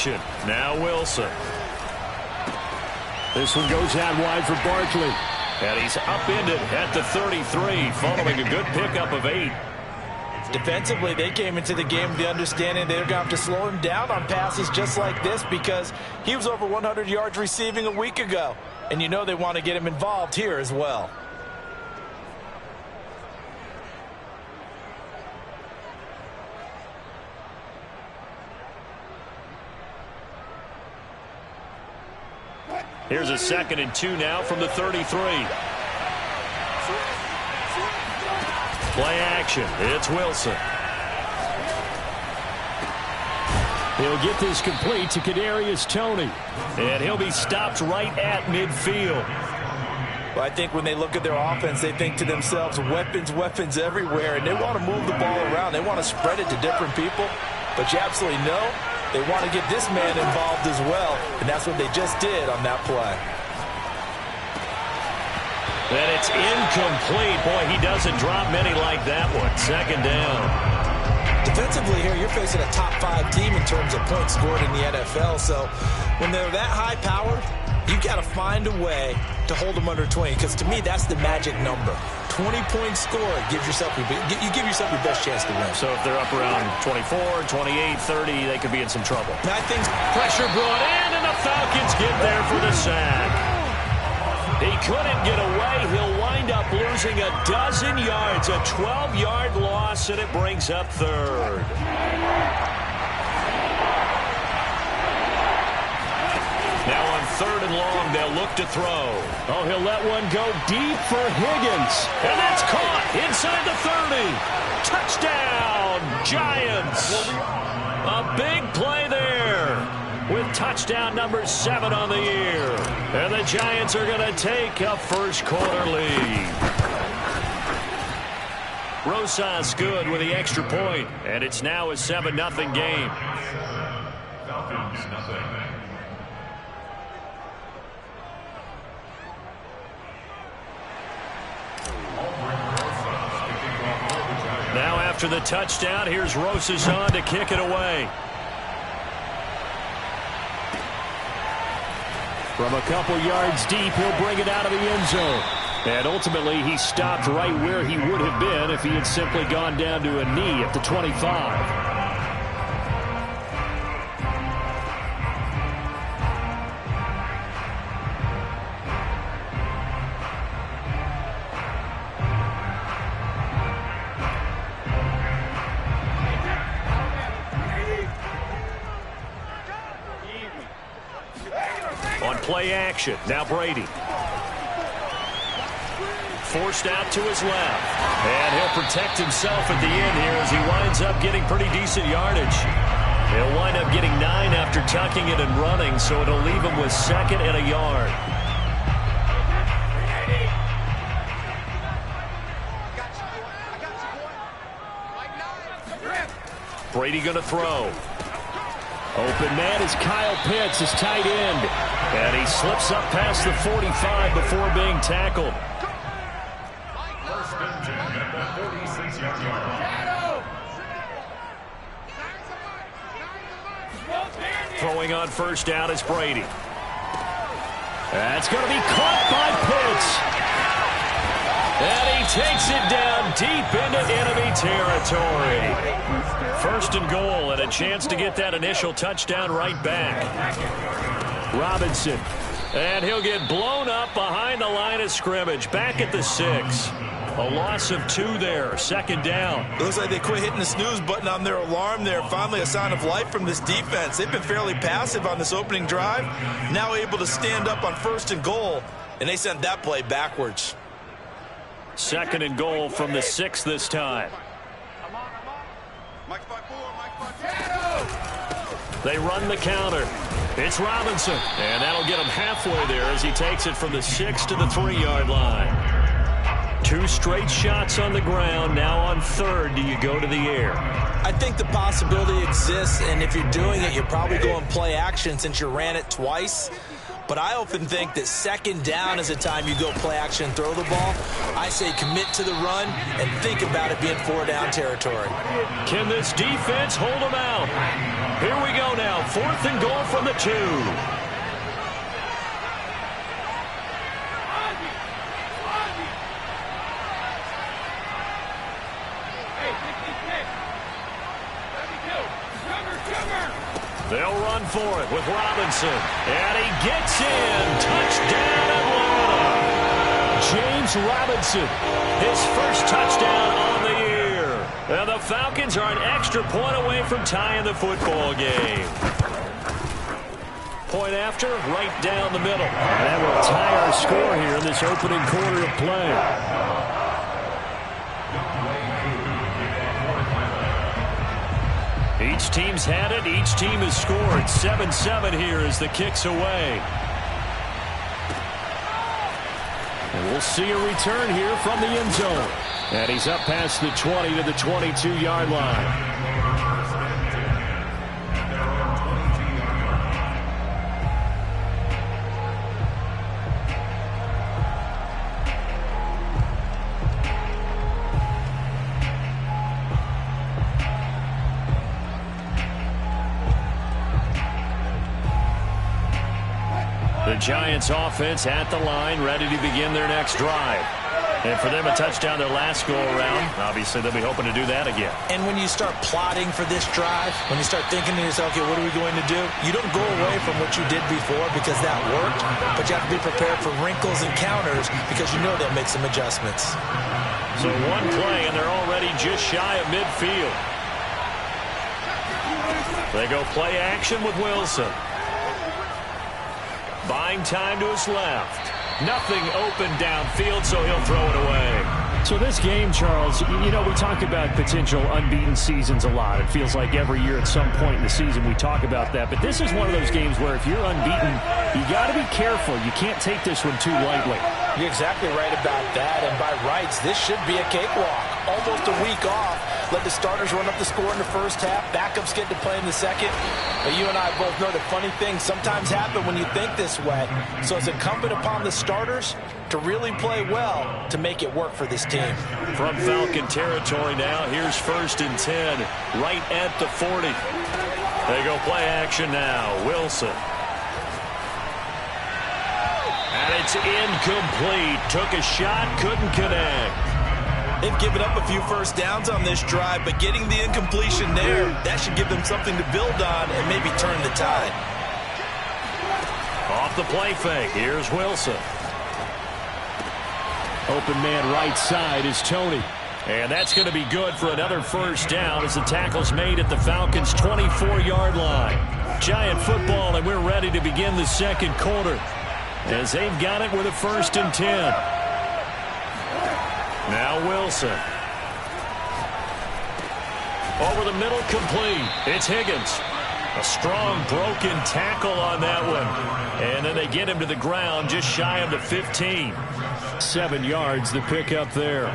action. Now Wilson. This one goes out wide for Barkley. And he's upended at the 33, following a good pickup of 8. Defensively, they came into the game with the understanding they're going to have to slow him down on passes just like this because he was over 100 yards receiving a week ago. And you know they want to get him involved here as well. Here's a 2nd and 2 now from the 33. Play action. It's Wilson. He'll get this complete to Kadarius Toney. And he'll be stopped right at midfield. Well, I think when they look at their offense, they think to themselves, weapons, weapons everywhere. And they want to move the ball around. They want to spread it to different people. But you absolutely know they want to get this man involved as well. And that's what they just did on that play. And it's incomplete. Boy, he doesn't drop many like that one. 2nd down. Defensively here, you're facing a top-5 team in terms of points scored in the NFL. So when they're that high-powered, you got to find a way to hold them under 20. Because to me, that's the magic number. 20-point score gives yourself you give yourself your best chance to win. So if they're up around 24, 28, 30, they could be in some trouble. I think pressure brought in, and the Falcons get there for the sack. He couldn't get away. He'll wind up losing a dozen yards, a 12-yard loss, and it brings up 3rd. Now on 3rd and long, they'll look to throw. Oh, he'll let one go deep for Higgins. And that's caught inside the 30. Touchdown, Giants. A big play there with touchdown number 7 on the year. And the Giants are going to take a first-quarter lead. Rosas good with the extra point, and it's now a 7-0 game. Falcons, nothing. Now after the touchdown, here's Rosas on to kick it away. From a couple yards deep, he'll bring it out of the end zone. And ultimately, he stopped right where he would have been if he had simply gone down to a knee at the 25. Play action. Now Brady. Forced out to his left. And he'll protect himself at the end here as he winds up getting pretty decent yardage. He'll wind up getting 9 after tucking it and running, so it'll leave him with 2nd and a yard. Brady going to throw. Open man is Kyle Pitts, his tight end. And he slips up past the 45 before being tackled. First and 10 at the 46-yard line. Throwing on first down is Brady. That's going to be caught by Pitts. And he takes it down deep into enemy territory. First and goal, and a chance to get that initial touchdown right back. Robinson. And he'll get blown up behind the line of scrimmage. Back at the 6. A loss of 2 there. 2nd down. It looks like they quit hitting the snooze button on their alarm there. Finally a sign of life from this defense. They've been fairly passive on this opening drive. Now able to stand up on 1st and goal. And they sent that play backwards. 2nd and goal from the 6 this time. They run the counter. It's Robinson. And that'll get him halfway there as he takes it from the 6 to the 3-yard line. 2 straight shots on the ground. Now on 3rd, do you go to the air? I think the possibility exists, and if you're doing it, you're probably going play action since you ran it twice. But I often think that second down is a time you go play action and throw the ball. I say commit to the run and think about it being 4-down territory. Can this defense hold them out? Here we go now. 4th and goal from the 2. They'll run for it with Robinson. And he gets in. Touchdown, Atlanta. James Robinson, his first touchdown on the year. And the Falcons are an extra point away from tying the football game. Point after, right down the middle. And that will tie our score here in this opening quarter of play. Each team's had it. Each team has scored. 7-7 here as the kick's away. And we'll see a return here from the end zone. And he's up past the 20 to the 22-yard line. The Giants offense at the line, ready to begin their next drive. And for them, a touchdown their last go-around. Obviously, they'll be hoping to do that again. And when you start plotting for this drive, when you start thinking to yourself, okay, what are we going to do? You don't go away from what you did before because that worked, but you have to be prepared for wrinkles and counters because you know they'll make some adjustments. So one play, and they're already just shy of midfield. They go play action with Wilson. Buying time to his left. Nothing open downfield, so he'll throw it away. So this game, Charles, you know, we talk about potential unbeaten seasons a lot. It feels like every year at some point in the season we talk about that. But this is one of those games where if you're unbeaten, you got to be careful. You can't take this one too lightly. You're exactly right about that. And by rights, this should be a cakewalk. Almost a week off. Let the starters run up the score in the first half. Backups get to play in the second. But you and I both know the funny things sometimes happen when you think this way. So it's incumbent upon the starters to really play well to make it work for this team. From Falcon territory now, here's 1st and 10, right at the 40. They go play action now. Wilson. And it's incomplete. Took a shot, couldn't connect. They've given up a few first downs on this drive, but getting the incompletion there, that should give them something to build on and maybe turn the tide. Off the play fake, here's Wilson. Open man right side is Tony. And that's going to be good for another first down as the tackle's made at the Falcons' 24-yard line. Giant football, and we're ready to begin the second quarter as they've got it with a 1st and 10. Now Wilson. Over the middle, complete. It's Higgins. A strong broken tackle on that one. And then they get him to the ground just shy of the 15. 7 yards the pick up there.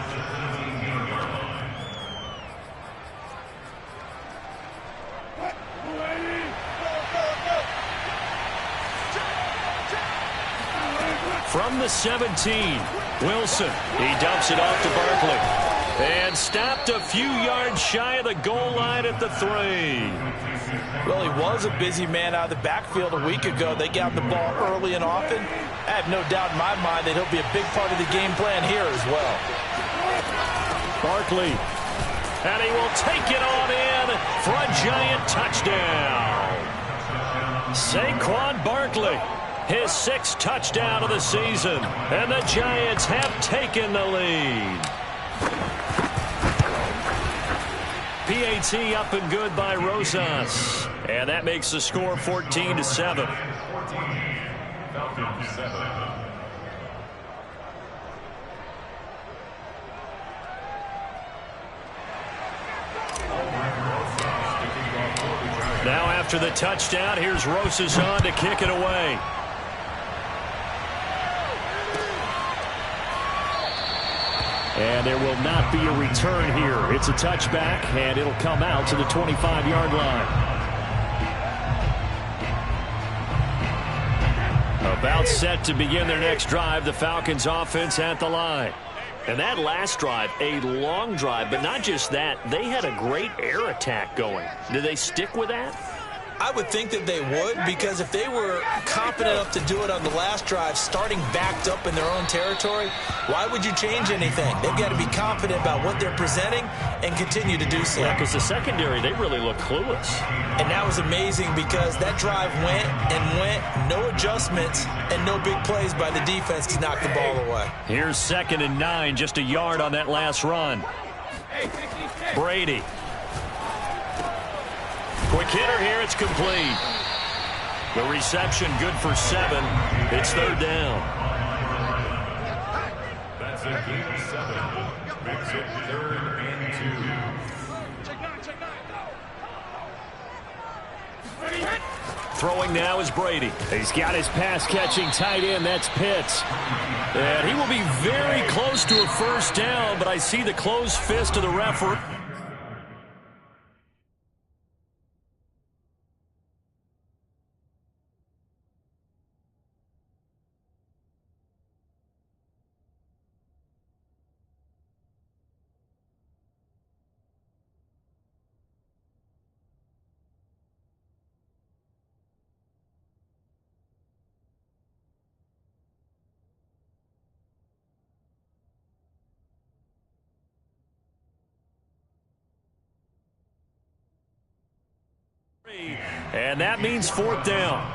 From the 17, Wilson. He dumps it off to Barkley. And stopped a few yards shy of the goal line at the 3. Well, he was a busy man out of the backfield a week ago. They got the ball early and often. I have no doubt in my mind that he'll be a big part of the game plan here as well. Barkley. And he will take it on in for a Giant touchdown. Saquon Barkley. His 6th touchdown of the season. And the Giants have taken the lead. PAT up and good by Rosas. And that makes the score 14-7. Now after the touchdown, here's Rosas on to kick it away. And there will not be a return here. It's a touchback, and it'll come out to the 25-yard line. About set to begin their next drive, the Falcons offense at the line. And that last drive, a long drive, but not just that, they had a great air attack going. Did they stick with that? I would think that they would, because if they were competent enough to do it on the last drive, starting backed up in their own territory, why would you change anything? They've got to be confident about what they're presenting and continue to do so. Yeah, because the secondary, they really look clueless. And that was amazing because that drive went and went, no adjustments, and no big plays by the defense to knock the ball away. Here's 2nd and 9, just a yard on that last run. Brady. Quick hitter here, it's complete. The reception good for 7. It's 3rd down. That's a gain of 7. Makes it 3rd and 2. Throwing now is Brady. He's got his pass-catching tight end. That's Pitts. And he will be very close to a first down, but I see the closed fist of the referee. And that means 4th down.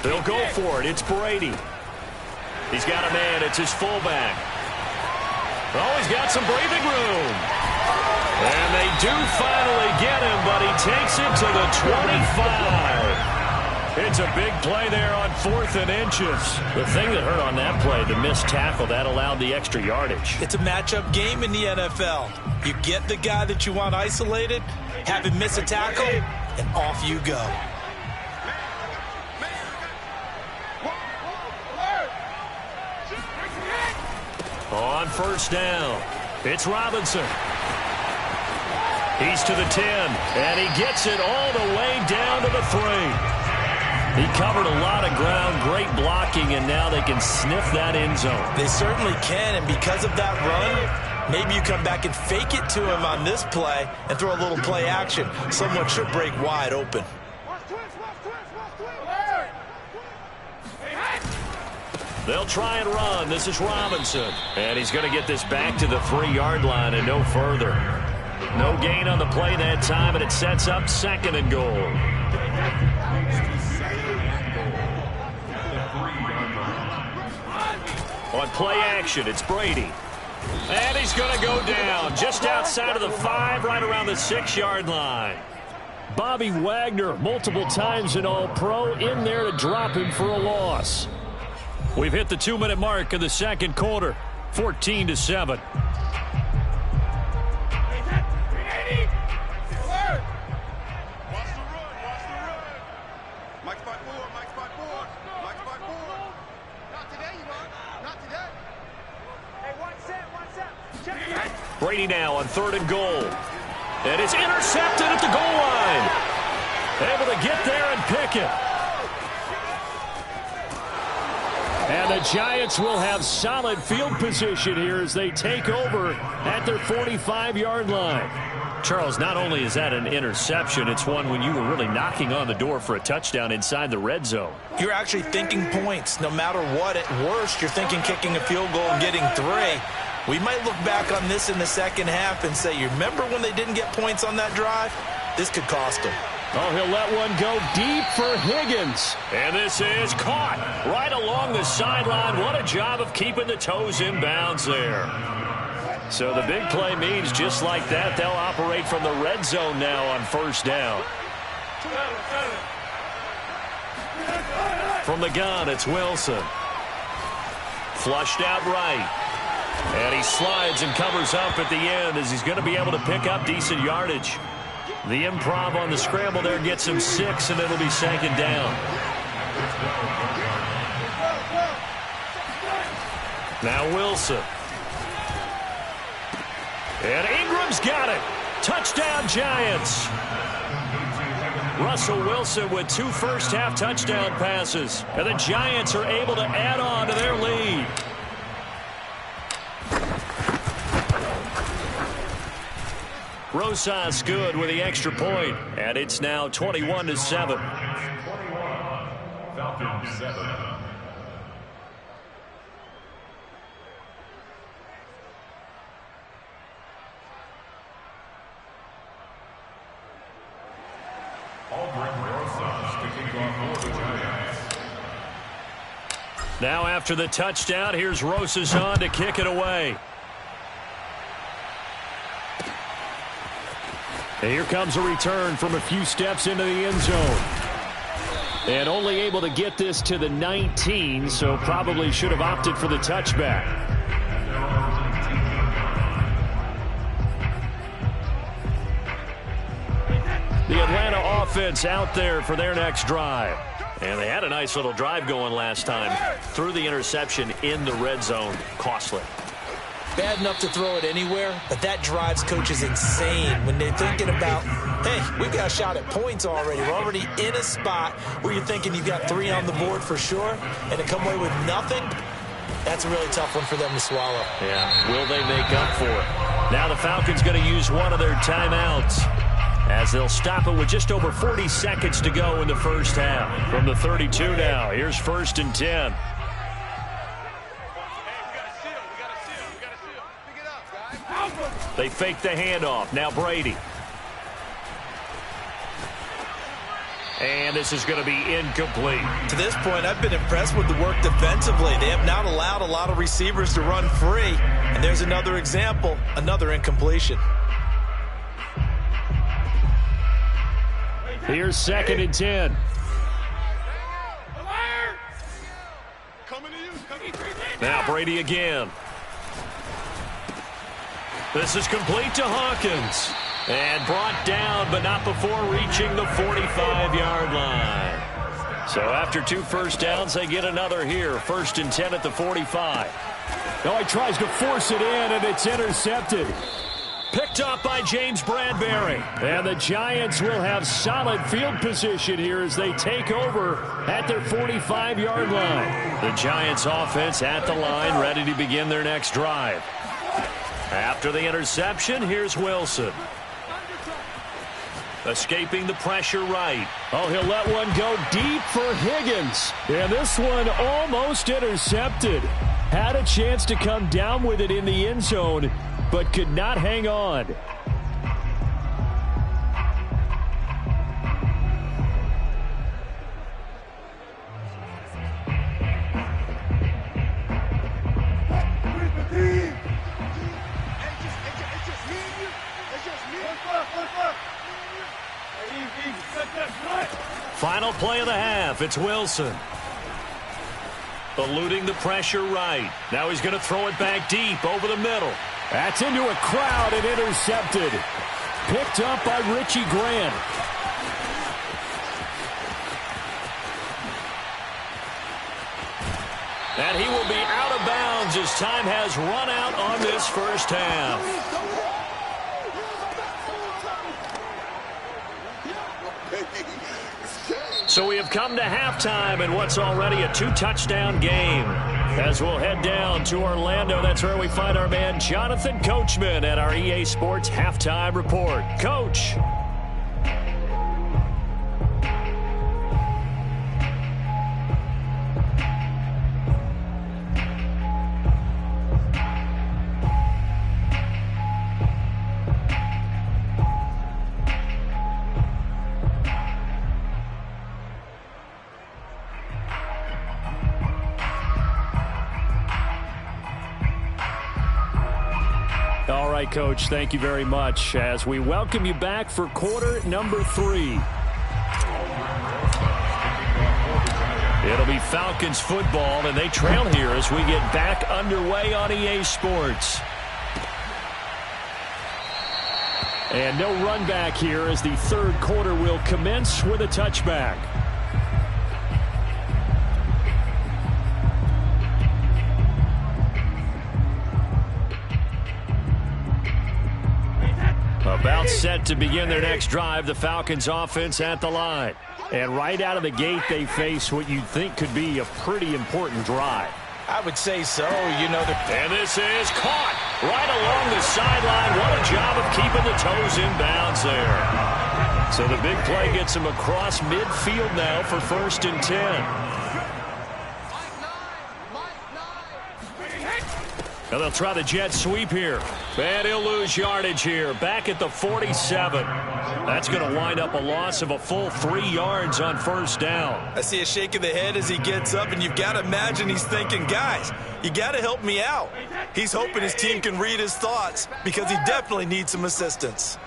They'll go for it. It's Brady. He's got a man. It's his fullback. Oh, he's got some breathing room. And they do finally get him, but he takes it to the 25. It's a big play there on 4th and inches. The thing that hurt on that play, the missed tackle, that allowed the extra yardage. It's a matchup game in the NFL. You get the guy that you want isolated, have him miss a tackle, and off you go. On 1st down, it's Robinson. He's to the 10, and he gets it all the way down to the 3. He covered a lot of ground, great blocking, and now they can sniff that end zone. They certainly can, and because of that run, maybe you come back and fake it to him on this play and throw a little play action. Someone should break wide open. They'll try and run. This is Robinson. And he's going to get this back to the 3-yard line and no further. No gain on the play that time, and it sets up 2nd and goal. On play action, it's Brady. And he's going to go down just outside of the 5, right around the 6-yard line. Bobby Wagner, multiple times an All-Pro, in there to drop him for a loss. We've hit the 2-minute mark in the 2nd quarter, 14-7. Brady now on 3rd and goal. And it's intercepted at the goal line. Able to get there and pick it. And the Giants will have solid field position here as they take over at their 45-yard line. Charles, not only is that an interception, it's one when you were really knocking on the door for a touchdown inside the red zone. You're actually thinking points. No matter what, at worst, you're thinking kicking a field goal and getting 3. We might look back on this in the second half and say, you remember when they didn't get points on that drive? This could cost them. Oh, he'll let one go deep for Higgins. And this is caught right along the sideline. What a job of keeping the toes in bounds there. So the big play means just like that, they'll operate from the red zone now on 1st down. From the gun, it's Wilson. Flushed out right. And he slides and covers up at the end as he's going to be able to pick up decent yardage. The improv on the scramble there gets him 6, and it'll be second down. Now Wilson. And Ingram's got it. Touchdown, Giants. Russell Wilson with 2 first-half touchdown passes. And the Giants are able to add on to their lead. Rosas good with the extra point, and it's now 21-7. Falcons 7. Now after the touchdown, here's Rosas on to kick it away. And here comes a return from a few steps into the end zone. And only able to get this to the 19, so probably should have opted for the touchback. The Atlanta offense out there for their next drive. And they had a nice little drive going last time. Threw the interception in the red zone. Costly. Bad enough to throw it anywhere, but that drives coaches insane when they're thinking about, hey, we've got a shot at points already. We're already in a spot where you're thinking you've got 3 on the board for sure, and to come away with nothing, that's a really tough one for them to swallow. Yeah, will they make up for it? Now the Falcons going to use one of their timeouts as they'll stop it with just over 40 seconds to go in the first half. From the 32 now, here's 1st and 10. They fake the handoff. Now Brady. And this is going to be incomplete. To this point, I've been impressed with the work defensively. They have not allowed a lot of receivers to run free. And there's another example, another incompletion. Here's 2nd and 10. Now Brady again. This is complete to Hawkins. And brought down, but not before reaching the 45-yard line. So after 2 first downs, they get another here. 1st and 10 at the 45. Now he tries to force it in, and it's intercepted. Picked up by James Bradbury. And the Giants will have solid field position here as they take over at their 45-yard line. The Giants offense at the line, ready to begin their next drive. After the interception, here's Wilson. Escaping the pressure right. Oh, he'll let one go deep for Higgins. And this one almost intercepted. Had a chance to come down with it in the end zone, but could not hang on. Final play of the half. It's Wilson. Eluding the pressure right. Now he's going to throw it back deep over the middle. That's into a crowd and intercepted. Picked up by Richie Grant. And he will be out of bounds as time has run out on this first half. So we have come to halftime in what's already a 2-touchdown game. As we'll head down to Orlando, that's where we find our man Jonathan Coachman at our EA Sports Halftime Report. Coach. All right, Coach, thank you very much as we welcome you back for quarter number 3. It'll be Falcons football, and they trail here as we get back underway on EA Sports. And no run back here as the third quarter will commence with a touchback. About set to begin their next drive, the Falcons offense at the line. And right out of the gate, they face what you'd think could be a pretty important drive. I would say so. And this is caught right along the sideline. What a job of keeping the toes in bounds there. So the big play gets him across midfield now for 1st and 10. Now they'll try the jet sweep here. And he'll lose yardage here. Back at the 47. That's going to wind up a loss of a full 3 yards on 1st down. I see a shake of the head as he gets up, and you've got to imagine he's thinking, guys, you got to help me out. He's hoping his team can read his thoughts because he definitely needs some assistance.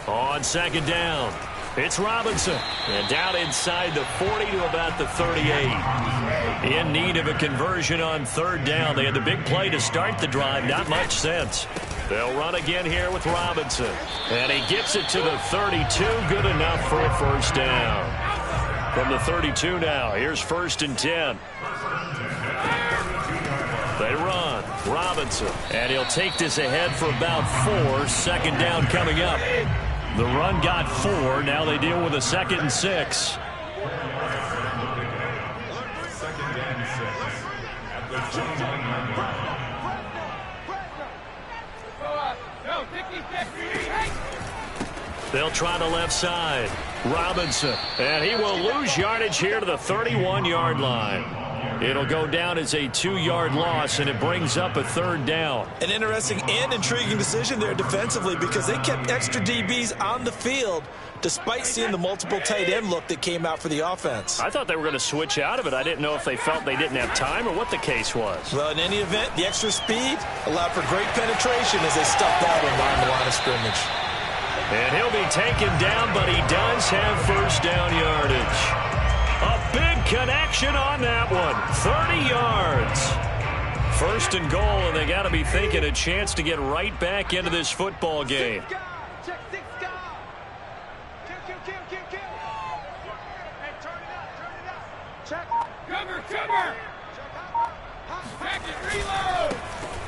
On 2nd down, it's Robinson. And down inside the 40 to about the 38. In need of a conversion on 3rd down. They had the big play to start the drive. Not much sense. They'll run again here with Robinson. And he gets it to the 32. Good enough for a 1st down. From the 32 now, here's 1st and 10. They run. Robinson. And he'll take this ahead for about 4. 2nd down coming up. The run got 4. Now they deal with a 2nd and 6. They'll try the left side. Robinson. And he will lose yardage here to the 31-yard line. It'll go down as a 2-yard loss, and it brings up a 3rd down. An interesting and intriguing decision there defensively because they kept extra DBs on the field despite seeing the multiple tight end look that came out for the offense. I thought they were going to switch out of it. I didn't know if they felt they didn't have time or what the case was. Well, in any event, the extra speed allowed for great penetration as they stuffed out on the line of scrimmage. And he'll be taken down, but he does have 1st down yardage. A big connection on that one. 30 yards. 1st and goal, and they got to be thinking a chance to get right back into this football game.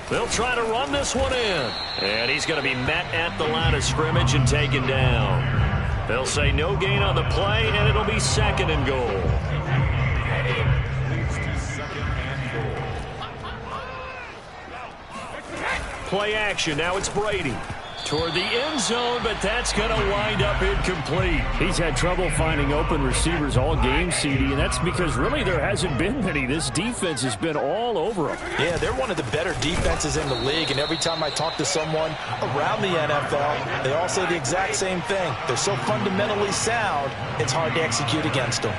They'll try to run this one in. And he's going to be met at the line of scrimmage and taken down. They'll say no gain on the play, and it'll be 2nd and goal. Play action. Now it's Brady. Toward the end zone, but that's going to wind up incomplete. He's had trouble finding open receivers all game, CD, and that's because really there hasn't been many. This defense has been all over them. Yeah, they're one of the better defenses in the league, and every time I talk to someone around the NFL, they all say the exact same thing. They're so fundamentally sound, it's hard to execute against them.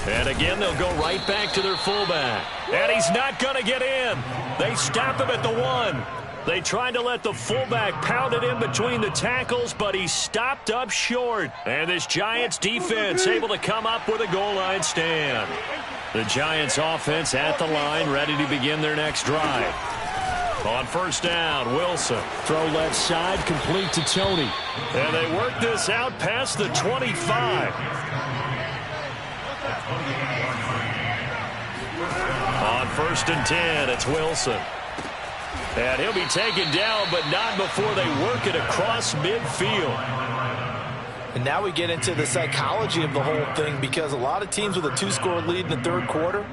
And again, they'll go right back to their fullback. And he's not going to get in. They stop him at the 1. They tried to let the fullback pound it in between the tackles, but he stopped up short. And this Giants defense able to come up with a goal line stand. The Giants offense at the line, ready to begin their next drive. On 1st down, Wilson. Throw left side, complete to Tony. And they work this out past the 25. On 1st and 10, it's Wilson. And he'll be taken down, but not before they work it across midfield. And now we get into the psychology of the whole thing because a lot of teams with a 2-score lead in the 3rd quarter,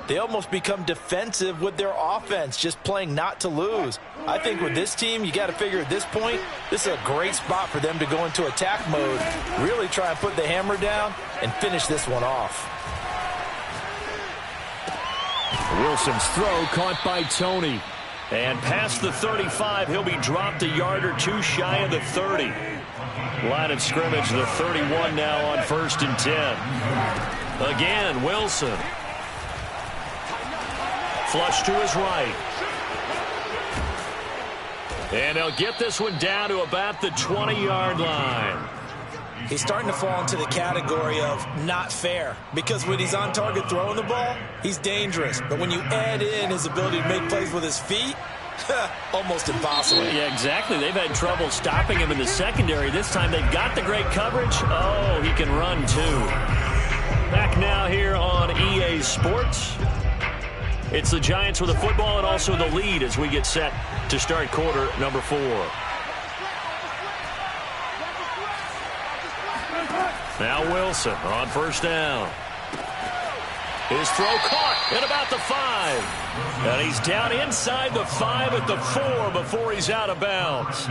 they almost become defensive with their offense, just playing not to lose. I think with this team, you got to figure at this point, this is a great spot for them to go into attack mode, really try and put the hammer down and finish this one off. Wilson's throw caught by Tony. And past the 35, he'll be dropped a yard or two shy of the 30. Line of scrimmage, the 31 now on 1st and 10. Again, Wilson. Flush to his right. And they'll get this one down to about the 20-yard line. He's starting to fall into the category of not fair, because when he's on target throwing the ball, he's dangerous. But when you add in his ability to make plays with his feet, almost impossible. Yeah, exactly. They've had trouble stopping him in the secondary. This time they've got the great coverage. Oh, he can run too. Back now here on EA Sports. It's the Giants with the football and also the lead as we get set to start quarter number 4. Now Wilson on 1st down. His throw caught at about the 5. And he's down inside the 5 at the 4 before he's out of bounds.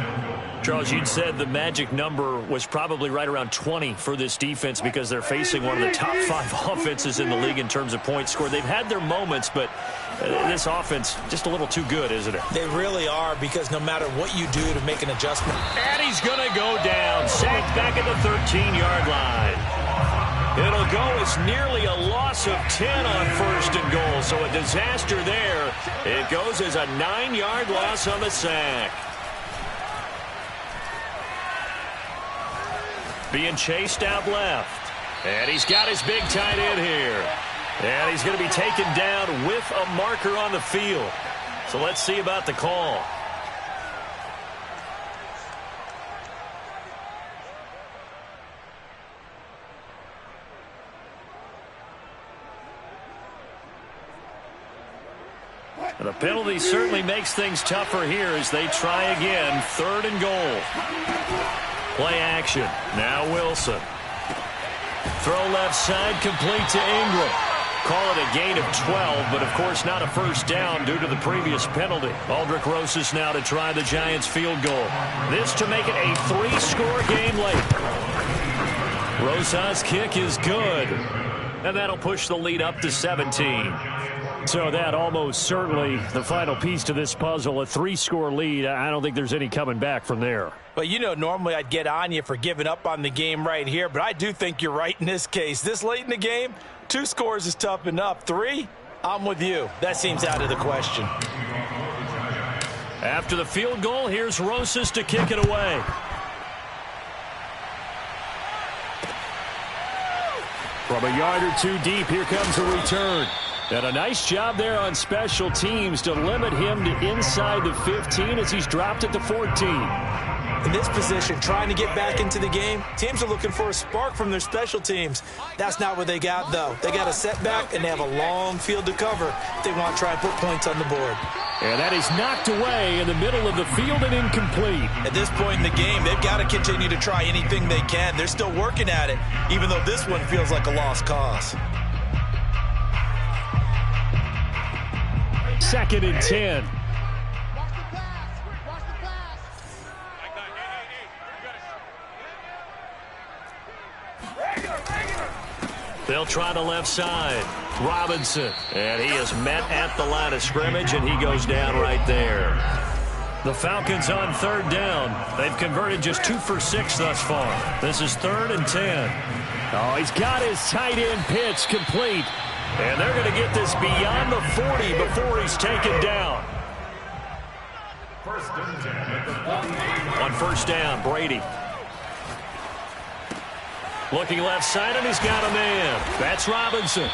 Charles, you'd said the magic number was probably right around 20 for this defense because they're facing one of the top 5 offenses in the league in terms of points scored. They've had their moments, but this offense just a little too good, isn't it? They really are, because no matter what you do to make an adjustment. And he's going to go down, sacked back at the 13-yard line. It'll go as nearly a loss of 10 on 1st and goal, so a disaster there. It goes as a 9-yard loss on the sack. Being chased out left. And he's got his big tight end here. And he's going to be taken down with a marker on the field. So let's see about the call. The penalty certainly makes things tougher here as they try again. 3rd and goal. Play action. Now Wilson. Throw left side, complete to Ingram. Call it a gain of 12, but of course not a first down due to the previous penalty. Aldrick Rosas now to try the Giants field goal. This to make it a 3-score game late. Rosas' kick is good. And that'll push the lead up to 17. So that almost certainly the final piece to this puzzle, a 3-score lead. I don't think there's any coming back from there. Well, you know, normally I'd get on you for giving up on the game right here, but I do think you're right in this case. This late in the game, 2 scores is tough enough. 3, I'm with you. That seems out of the question. After the field goal, here's Rosas to kick it away. From a yard or 2 deep, here comes a return. And a nice job there on special teams to limit him to inside the 15 as he's dropped at the 14. In this position, trying to get back into the game, teams are looking for a spark from their special teams. That's not what they got, though. They got a setback, and they have a long field to cover if they want to try and put points on the board. And that is knocked away in the middle of the field and incomplete. At this point in the game, they've got to continue to try anything they can. They're still working at it, even though this one feels like a lost cause. 2nd and 10. They'll try the left side. Robinson. And he is met at the line of scrimmage, and he goes down right there. The Falcons on 3rd down. They've converted just 2 for 6 thus far. This is 3rd and 10. Oh, he's got his tight end pitch complete. And they're going to get this beyond the 40 before he's taken down. On 1st down, Brady. Looking left side, and he's got a man. That's Robinson.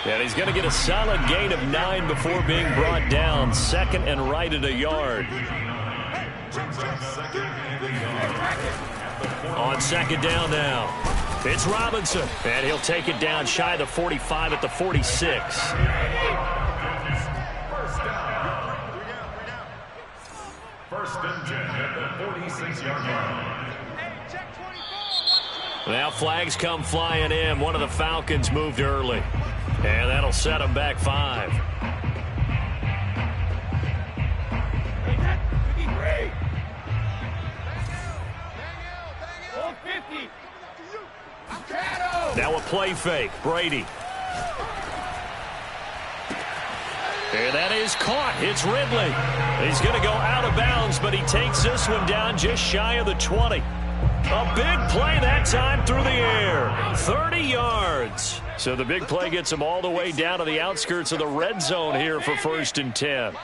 And he's going to get a solid gain of 9 before being brought down. 2nd and right at a yard. On 2nd down now. It's Robinson, and he'll take it down shy of the 45 at the 46. First and 10 at the 46-yard line. Now flags come flying in. One of the Falcons moved early, and that'll set them back 5. Now a play fake. Brady. And that is caught. It's Ridley. He's going to go out of bounds, but he takes this one down just shy of the 20. A big play that time through the air. 30 yards. So the big play gets him all the way down to the outskirts of the red zone here for 1st and 10.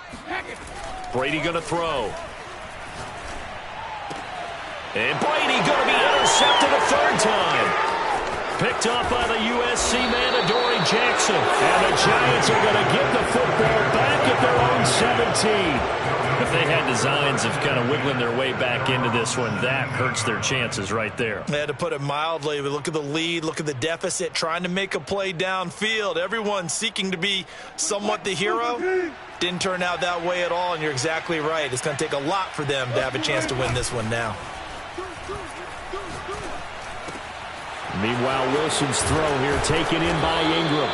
Brady going to throw. And Brady going to be intercepted a 3rd time. Picked off by the USC man, Adoree Jackson. And the Giants are going to get the football back at their own 17. If they had designs of kind of wiggling their way back into this one, that hurts their chances right there. They had to put it mildly, but look at the lead, look at the deficit, trying to make a play downfield. Everyone seeking to be somewhat the hero. Didn't turn out that way at all, and you're exactly right. It's going to take a lot for them to have a chance to win this one now. Meanwhile, Wilson's throw here taken in by Ingram.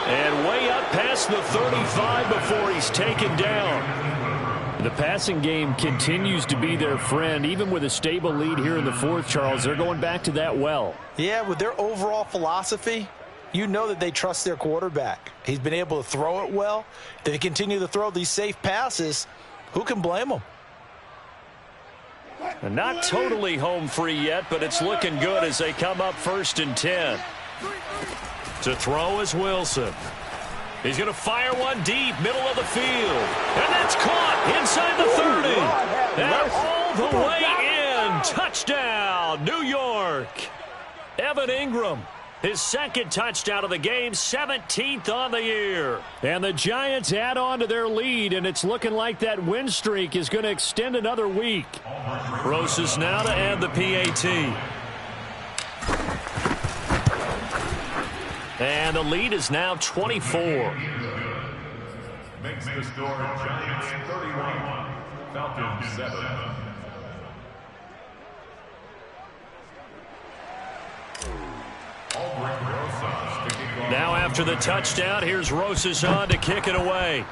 And way up past the 35 before he's taken down. The passing game continues to be their friend. Even with a stable lead here in the 4th, Charles, they're going back to that well. Yeah, with their overall philosophy, you know that they trust their quarterback. He's been able to throw it well. They continue to throw these safe passes. Who can blame them? And not totally home free yet, but it's looking good as they come up 1st and 10. To throw is Wilson. He's going to fire one deep, middle of the field. And that's caught inside the 30. And all the way in. Touchdown, New York. Evan Ingram. His 2nd touchdown of the game, 17th on the year. And the Giants add on to their lead, and it's looking like that win streak is going to extend another week. Rosas now to add the PAT. And the lead is now 24. Makes the score Giants 31, Falcons 7. Now after the touchdown, here's Rosas on to kick it away.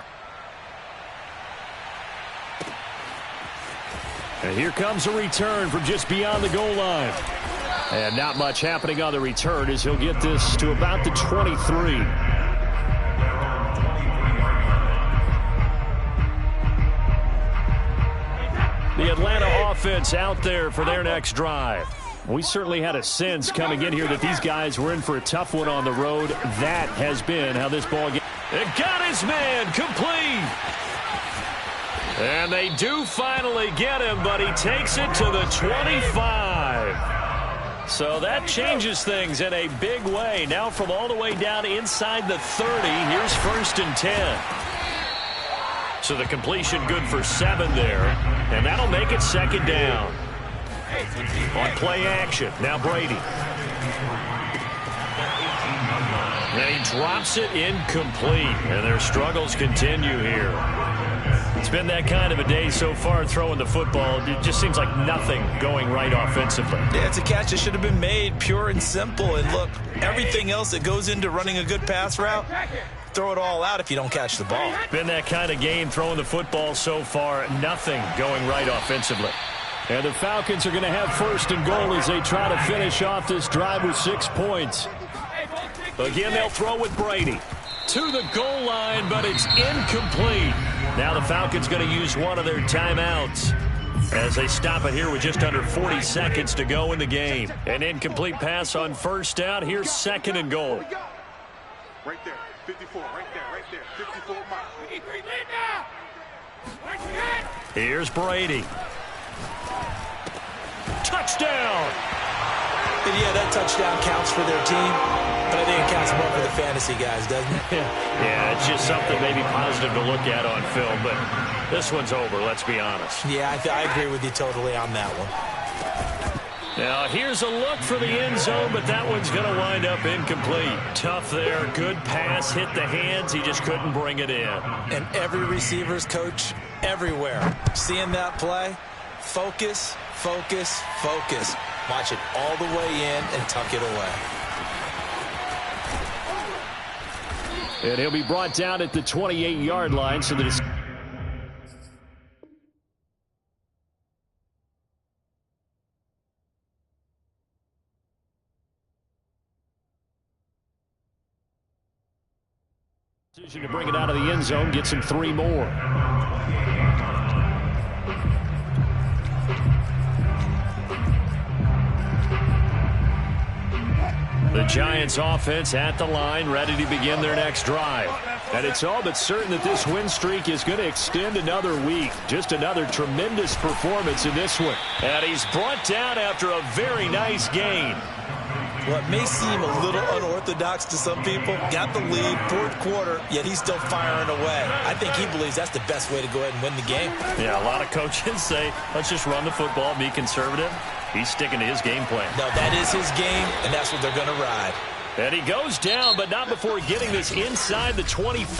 And here comes a return from just beyond the goal line. And not much happening on the return as he'll get this to about the 23. The Atlanta offense out there for their next drive. We certainly had a sense coming in here that these guys were in for a tough one on the road. That has been how this ball game. It got his man complete. And they do finally get him, but he takes it to the 25. So that changes things in a big way. Now from all the way down inside the 30, here's 1st and 10. So the completion good for 7 there. And that'll make it 2nd down. On play action, now Brady. And he drops it incomplete. And their struggles continue here. It's been that kind of a day so far throwing the football. It just seems like nothing going right offensively. Yeah, it's a catch that should have been made, pure and simple. And look, everything else that goes into running a good pass route, throw it all out if you don't catch the ball. Been that kind of game throwing the football so far. Nothing going right offensively. And the Falcons are going to have 1st and goal as they try to finish off this drive with 6 points. Again, they'll throw with Brady. To the goal line, but it's incomplete. Now the Falcons going to use one of their timeouts as they stop it here with just under 40 seconds to go in the game. An incomplete pass on 1st down. Here's 2nd and goal. Right there, 54, right there, 54 miles. Here's Brady. Touchdown! And yeah, that touchdown counts for their team, but I think it counts more for the fantasy guys, doesn't it? Yeah, it's just something maybe positive to look at on film, but this one's over, let's be honest. Yeah, I agree with you totally on that one. Now, here's a look for the end zone, but that one's going to wind up incomplete. Tough there, good pass, hit the hands, he just couldn't bring it in. And every receiver's coach everywhere, seeing that play, focus, focus, focus. Watch it all the way in and tuck it away. And he'll be brought down at the 28-yard line, so that it's... decision to bring it out of the end zone, gets him 3 more. The Giants offense at the line, ready to begin their next drive. And it's all but certain that this win streak is going to extend another week. Just another tremendous performance in this one. And he's brought down after a very nice gain. What may seem a little unorthodox to some people, got the lead, fourth quarter, yet he's still firing away. I think he believes that's the best way to go ahead and win the game. Yeah, a lot of coaches say, let's just run the football, be conservative. He's sticking to his game plan. No, that is his game, and that's what they're going to ride. And he goes down, but not before getting this inside the 25.